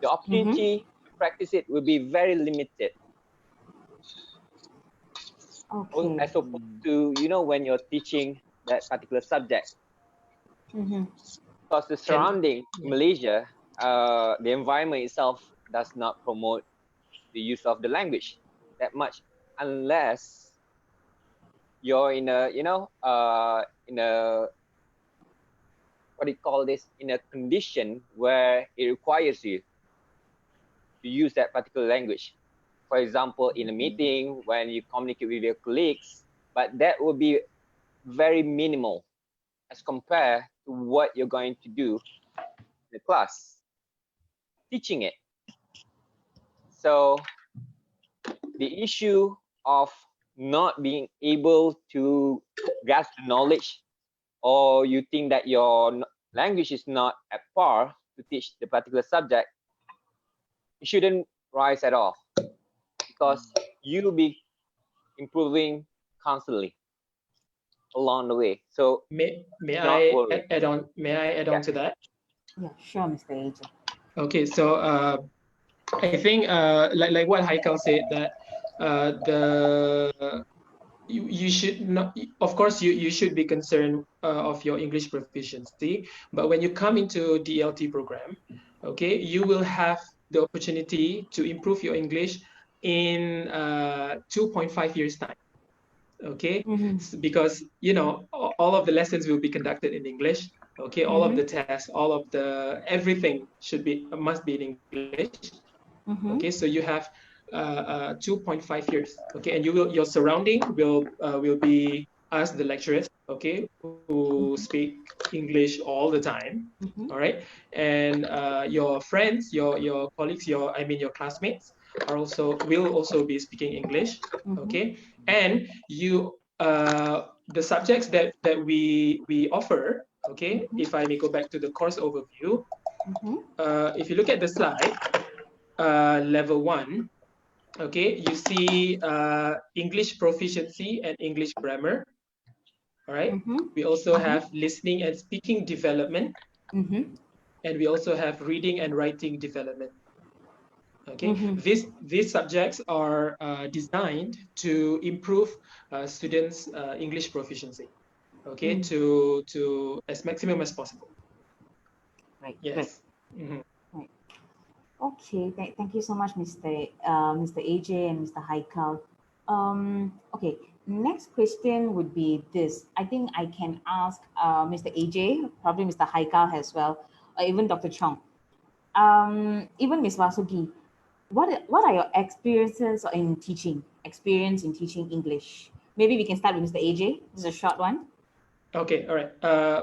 C: the opportunity to practice it will be very limited. As opposed to, when you're teaching that particular subject. Because the surrounding Malaysia, the environment itself does not promote the use of the language that much, unless you're in a, in a, what do you call this, in a condition where it requires you to use that particular language. For example, in a meeting, when you communicate with your colleagues, but that will be very minimal as compared to what you're going to do in the class, teaching it. So the issue of not being able to grasp the knowledge, or you think that your language is not at par to teach the particular subject, it shouldn't rise at all, because you'll be improving constantly along the way. So
B: may I add on? May I add on to that?
D: Yeah, sure, Mr. AJ.
B: Okay, so I think like what Haikal said, that you should not, of course, you should be concerned of your English proficiency, but when you come into DLT program, okay, you will have the opportunity to improve your English in 2.5 years time. Okay, because all of the lessons will be conducted in English. Okay, all of the tests, all of the everything must be in English. Okay, so you have 2.5 years. Okay, and your surrounding will be us, the lecturers. Okay, who speak English all the time. All right, and your friends, your colleagues, your classmates will also be speaking English. Okay, and the subjects that we offer. Okay, if I may go back to the course overview, if you look at the slide, level 1, okay, you see English proficiency and English grammar. All right, we also have listening and speaking development, and we also have reading and writing development. Okay, these subjects are designed to improve students' English proficiency. Okay, to as maximum as possible.
D: Right.
B: Yes.
D: Right. Okay. Thank you so much, Mr. AJ and Mr. Haikal. Okay. Next question would be this. I think I can ask Mr. AJ, probably Mr. Haikal as well, or even Dr. Chong. Even Ms. Vasugi, what are your experiences in teaching English? Maybe we can start with Mr. AJ. This is a short one.
B: Okay, all right.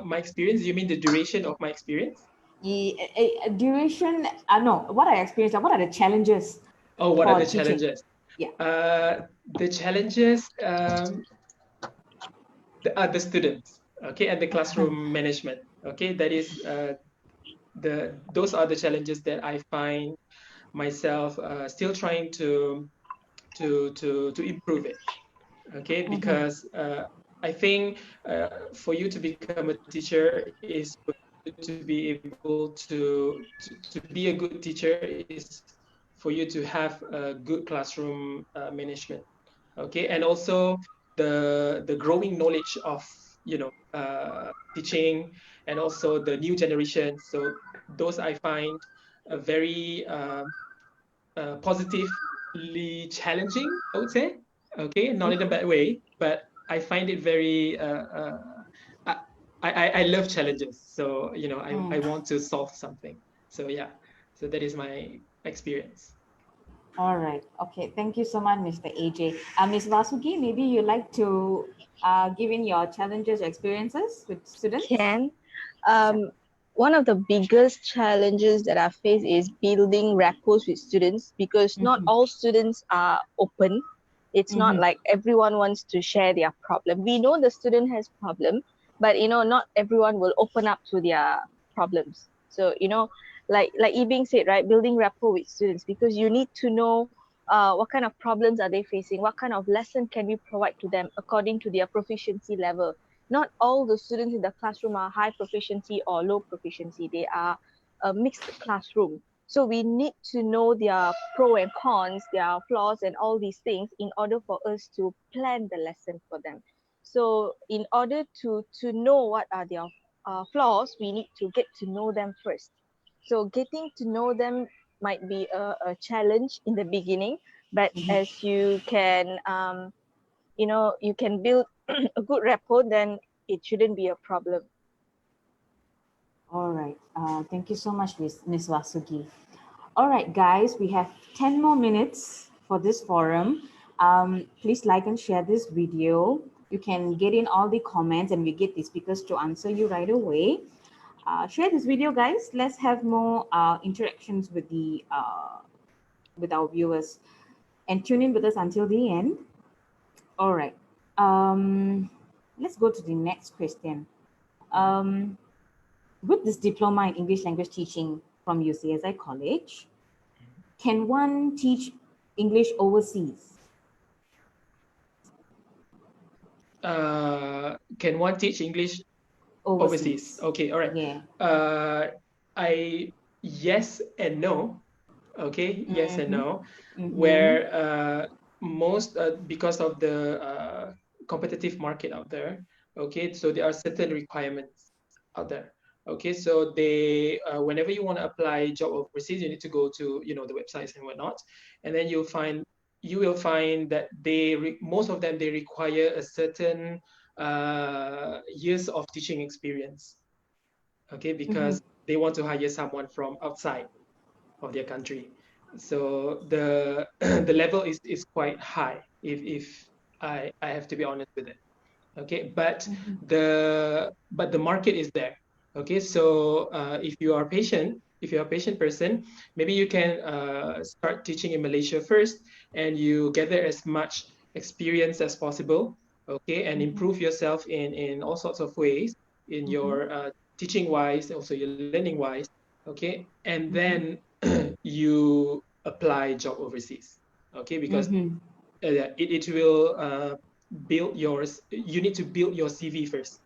B: My experience, you mean the duration of my experience?
D: Duration, no, what are your experiences? What are the challenges?
B: Oh, what are the
D: teaching?
B: Challenges?
D: Yeah.
B: The challenges, the students, okay, and the classroom management. Okay, that is those are the challenges that I find myself still trying to improve it. Okay, because I think for you to become a teacher is to be able to be a good teacher is for you to have a good classroom management. Okay, and also the growing knowledge of teaching, and also the new generation. So those I find very positively challenging, I would say. Okay, not in a bad way, but I find it very I love challenges. So I want to solve something. So yeah, so that is my experience.
D: All right. Okay. Thank you so much, Mr. AJ. Ms. Vasugi, maybe you'd like to give in your challenges, experiences with students?
E: One of the biggest challenges that I face is building rapport with students, because not all students are open. It's not like everyone wants to share their problem. We know the student has problem, but not everyone will open up to their problems. So like Yibing said, right, building rapport with students, because you need to know what kind of problems are they facing, what kind of lesson can we provide to them according to their proficiency level. Not all the students in the classroom are high proficiency or low proficiency. They are a mixed classroom. So we need to know their pro and cons, their flaws, and all these things in order for us to plan the lesson for them. So in order to know what are their flaws, we need to get to know them first. So getting to know them might be a challenge in the beginning, but as you can you can build a good rapport, then it shouldn't be a problem.
D: All right. Thank you so much, Ms. Vasugi. All right, guys, we have 10 more minutes for this forum. Please like and share this video. You can get in all the comments and we get the speakers to answer you right away. Share this video, guys. Let's have more interactions with with our viewers, and tune in with us until the end. All right. Let's go to the next question. With this diploma in English language teaching from UCSI College, can one teach English overseas?
B: Can one teach English overseas? Okay, all right.
D: Yeah.
B: Yes and no. Okay, yes and no. Where most because of the competitive market out there. Okay, so there are certain requirements out there. Okay, so they whenever you want to apply job overseas, you need to go to the websites and whatnot, and then you will find that most of them they require a certain years of teaching experience. Okay, because they want to hire someone from outside of their country. So the the level is quite high if I have to be honest with it. Okay, but the market is there. Okay, so if you are patient, if you're a patient person, maybe you can start teaching in Malaysia first, and you gather as much experience as possible. Okay, and improve yourself in all sorts of ways in your teaching wise, also your learning wise. Okay, and then you apply job overseas. Okay, because it will build yours. You need to build your CV first,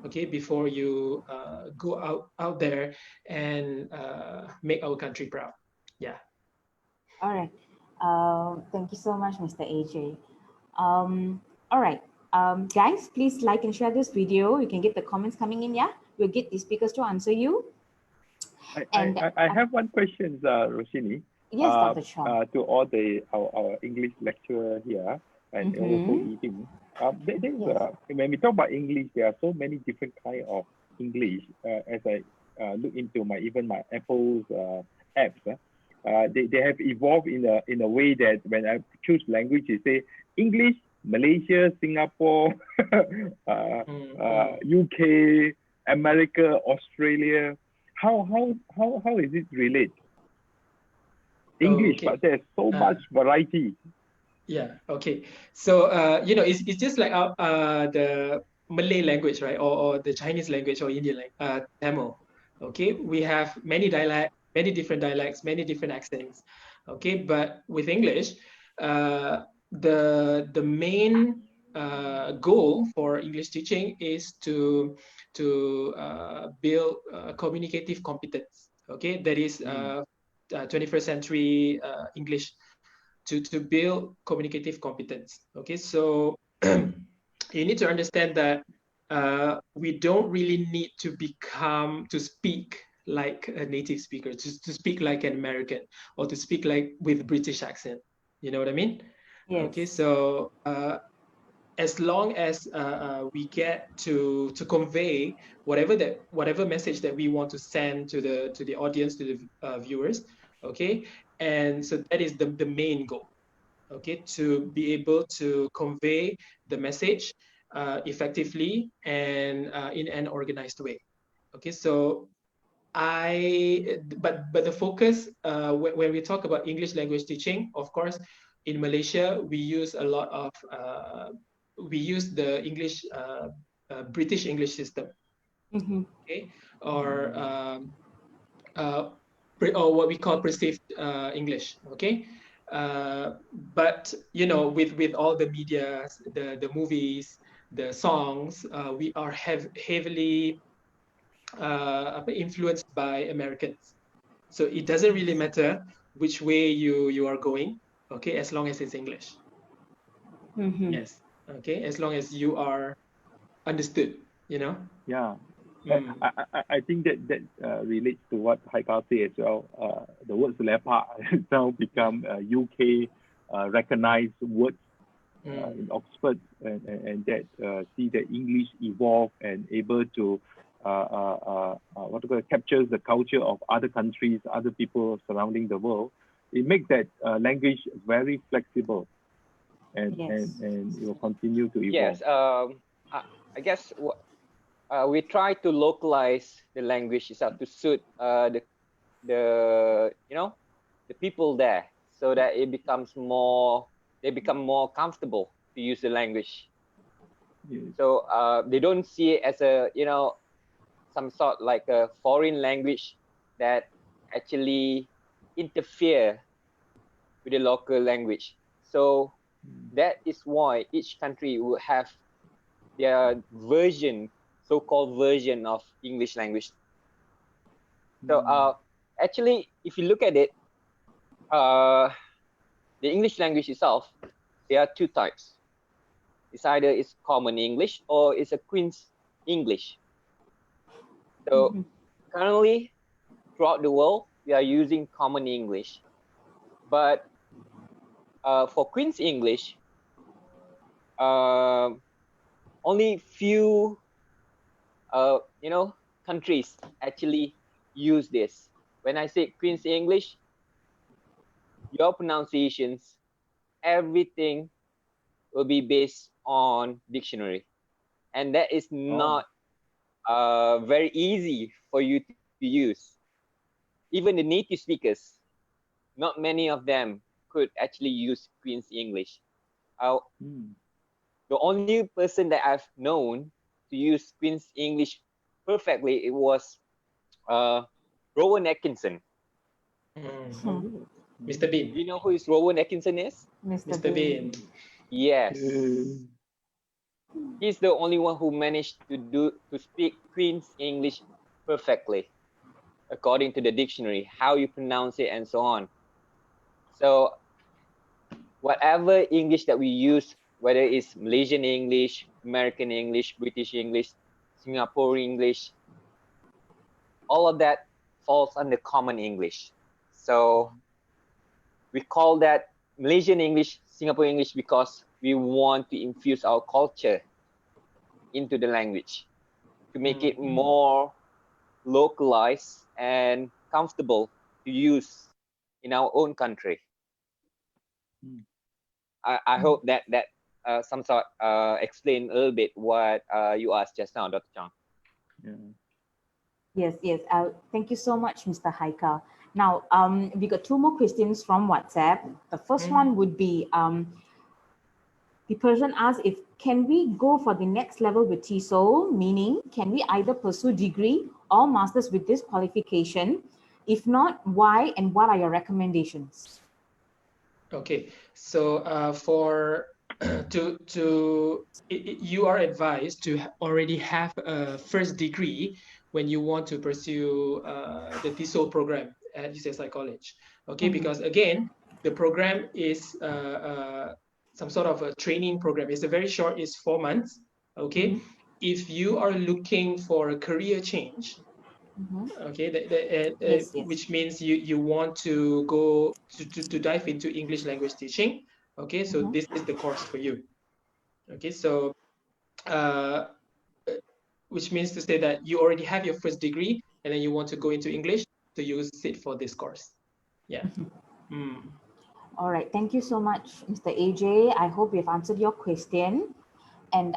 B: okay, before you go out there and make our country proud. Yeah.
D: All right. Thank you so much, Mr. AJ. All right. Guys, please like and share this video. You can get the comments coming in. Yeah, we'll get the speakers to answer you.
A: I have one question, Roshini.
D: Yes, Dr. Chong.
A: To all our English lecturer here and also Ying. When we talk about English, there are so many different kind of English. As I look into my Apple's apps, they have evolved in a way that when I choose language, they say English, Malaysia, Singapore, UK, America, Australia. How is it related? English, but there's so much variety.
B: Yeah. Okay. So it's just like the Malay language, right, or the Chinese language or Indian language, Tamil. Okay, we have many different dialects, many different accents. Okay, but with English, the main goal for English teaching is to build communicative competence. Okay, that is 21st century English, to build communicative competence. Okay, so you need to understand that we don't really need to speak like a native speaker, to speak like an American, or to speak like with British accent. You know what I mean?
D: Yes.
B: Okay, so as long as we get to convey whatever message that we want to send to the audience, to the viewers, okay, and so that is the main goal, okay, to be able to convey the message effectively and in an organized way. Okay, so but the focus when we talk about English language teaching, of course, in Malaysia we use a lot of we use the English British English system, okay, or what we call perceived English, okay. But with all the media, the movies, the songs, we are heavily influenced by Americans. So it doesn't really matter which way you are going, okay, as long as it's English. Yes. Okay, as long as you are understood,
A: Yeah. I think that relates to what Haikal said as well. The word leopard has now become UK recognized words in Oxford, and that see that English evolve and able to captures the culture of other countries, other people surrounding the world. It makes that language very flexible, and it will continue to evolve.
C: Yes, I guess we try to localize the language itself to suit the people there, so that they become more comfortable to use the language. Yes. So they don't see it as a some sort like a foreign language that actually interfere with the local language. So that is why each country will have their version, so-called version of English language. So actually, if you look at it, the English language itself, there are two types. It's either it's common English or it's a Queen's English. So currently, throughout the world, we are using common English. But for Queen's English, only few countries actually use this. When I say Queen's English, your pronunciations, everything will be based on dictionary, and that is not very easy for you to use. Even the native speakers, not many of them could actually use Queen's English. The only person that I've known to use Queen's English perfectly, it was Rowan Atkinson.
B: Mr. Bean.
C: Do you know who is Rowan Atkinson is?
B: Mr. Bean.
C: Yes. He's the only one who managed to speak Queen's English perfectly, according to the dictionary, how you pronounce it and so on. So whatever English that we use, whether it's Malaysian English, American English, British English, Singapore English, all of that falls under common English. So we call that Malaysian English, Singapore English, because we want to infuse our culture into the language to make it more localized and comfortable to use in our own country. I hope that some sort explain a little bit what you asked just now, Dr. Chang.
D: Yes. Thank you so much, Mr. Haikal. Now, we got two more questions from WhatsApp. The first one would be, the person asked if, can we go for the next level with TESOL, meaning can we either pursue degree or masters with this qualification? If not, why and what are your recommendations?
B: Okay, so you are advised to already have a first degree when you want to pursue the TESOL program at UCSI College. Okay, because again, the program is some sort of a training program. It's a very short, it's 4 months. Okay, if you are looking for a career change, okay,
D: Yes.
B: which means you want to go to dive into English language teaching. Okay, so this is the course for you. Okay, so which means to say that you already have your first degree and then you want to go into English, so use it for this course. Yeah.
D: All right, thank you so much, Mr. AJ. I hope we've answered your question. And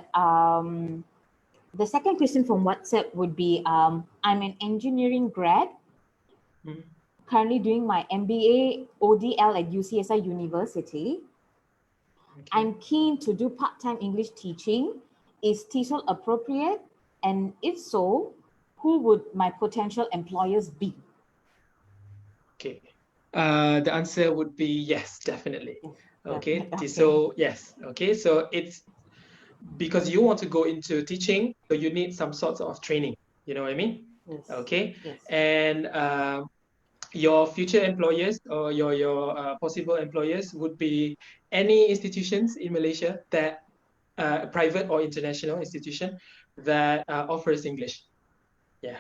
D: the second question from WhatsApp would be, I'm an engineering grad, currently doing my MBA ODL at UCSI University. I'm keen to do part-time English teaching. Is TESOL appropriate? And if so, who would my potential employers be?
B: Okay, the answer would be yes, definitely. Okay, TESOL, yes. Okay, so it's because you want to go into teaching, so you need some sorts of training. You know what I mean?
D: Yes.
B: Okay.
D: Yes.
B: And your future employers or your possible employers would be any institutions in Malaysia that private or international institution that offers English. Yeah.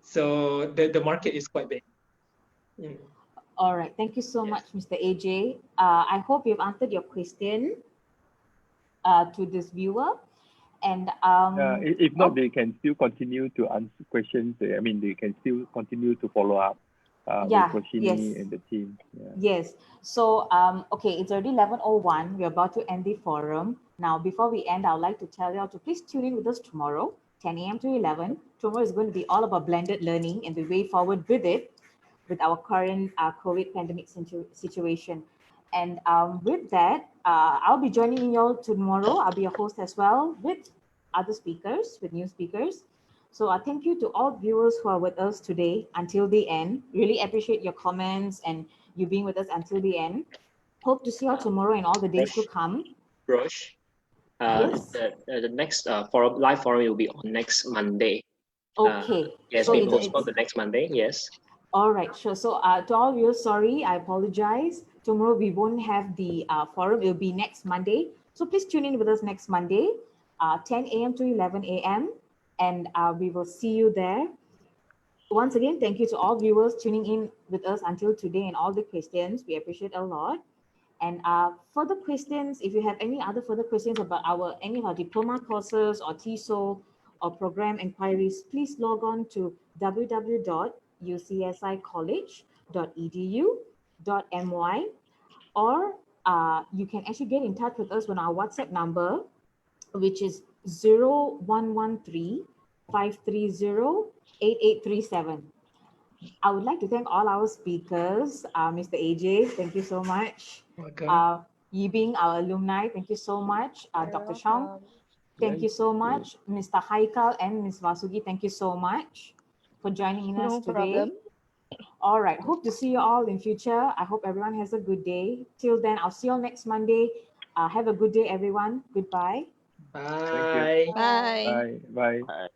B: So the market is quite big.
D: All right. Thank you so much, Mr. AJ. I hope you've answered your question to this viewer. And
A: if not, they can still continue to answer questions. I mean, they can still continue to follow up with Roshini and the team.
D: Yes. So, okay, it's already 11:01. We're about to end the forum. Now, before we end, I would like to tell you all to please tune in with us tomorrow, 10 a.m. to 11. Tomorrow is going to be all about blended learning and the way forward with it, with our current COVID pandemic situation. And with that, I'll be joining you all tomorrow. I'll be your host as well with other speakers, with new speakers. So thank you to all viewers who are with us today until the end. Really appreciate your comments and you being with us until the end. Hope to see you all tomorrow and all the days to come.
G: Rosh,
D: yes?
G: the next live forum will be on next Monday.
D: Okay.
G: Yes,
D: so
G: we postponed the next Monday, yes.
D: All right, sure. So to all of you, sorry, I apologize. Tomorrow we won't have the forum. It will be next Monday, So please tune in with us next Monday, 10 a.m. to 11 a.m. And we will see you there. Once again, thank you to all viewers tuning in with us until today and all the questions. We appreciate a lot. And further questions, if you have any other further questions about any of our diploma courses or TESOL or program inquiries, please log on to www.ucsicollege.edu.my, or you can actually get in touch with us on our WhatsApp number, which is 0113 530 8837. I would like to thank all our speakers. Mr. AJ, thank you so much.
B: Welcome.
D: Yibing, our alumni, thank you so much. Dr. Shong, thank you so much. Mr. Haikal and Ms. Vasugi, thank you so much for joining us
E: No
D: today.
E: problem.
D: All right, hope to see you all in future. I hope everyone has a good day. Till then, I'll see you all next Monday. Have a good day, everyone. Goodbye.
B: Bye.
E: Bye.
A: Bye. Bye.
C: Bye.